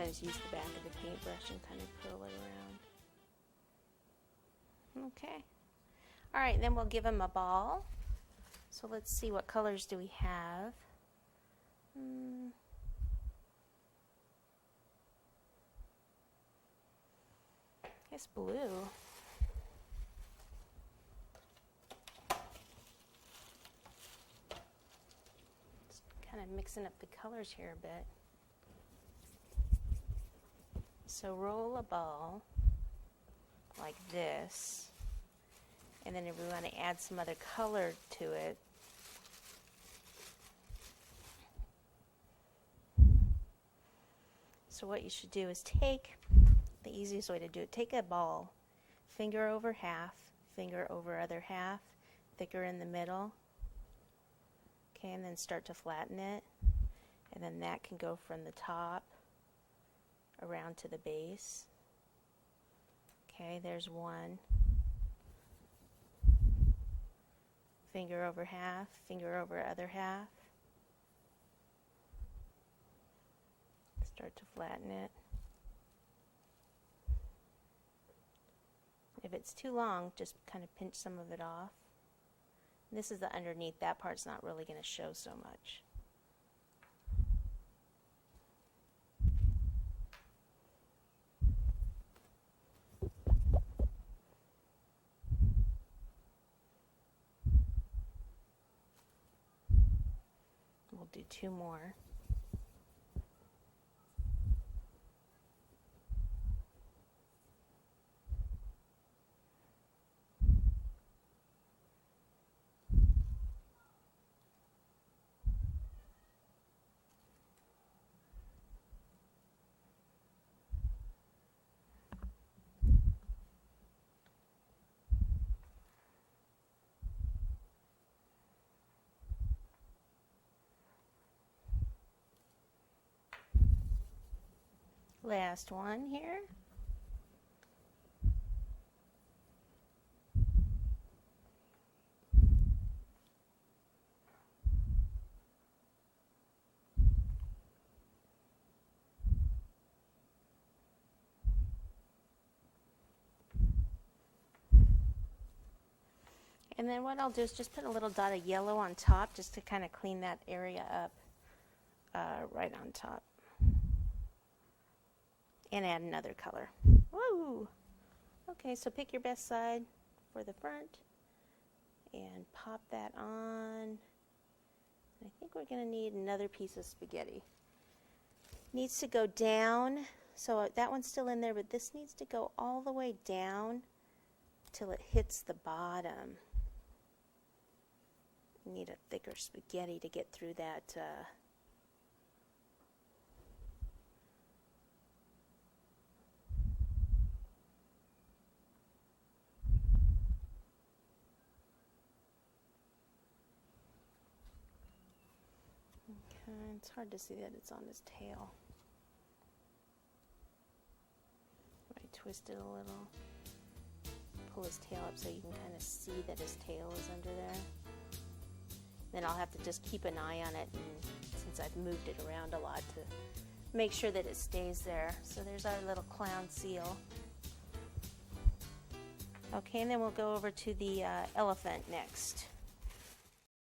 just use the back of the paintbrush and kind of curl it around. Okay. All right, then we'll give him a ball. So let's see, what colors do we have? I guess blue. Just kind of mixing up the colors here a bit. So roll a ball like this. And then if we want to add some other color to it, so what you should do is take, the easiest way to do it, take a ball, finger over half, finger over other half, thicker in the middle, okay, and then start to flatten it, and then that can go from the top around to the base. Okay, there's one. Finger over half, finger over other half. Start to flatten it. If it's too long, just kind of pinch some of it off. And this is the underneath. That part's not really going to show so much. We'll do two more. Last one here. And then what I'll do is just put a little dot of yellow on top just to kind of clean that area up right on top. And add another color. Woo! Okay, so pick your best side for the front and pop that on. I think we're going to need another piece of spaghetti. Needs to go down, so that one's still in there, but this needs to go all the way down till it hits the bottom. You need a thicker spaghetti to get through that it's hard to see that it's on his tail. I twist it a little. Pull his tail up so you can kind of see that his tail is under there. Then I'll have to just keep an eye on it, and since I've moved it around a lot, to make sure that it stays there. So there's our little clown seal. Okay, and then we'll go over to the elephant next.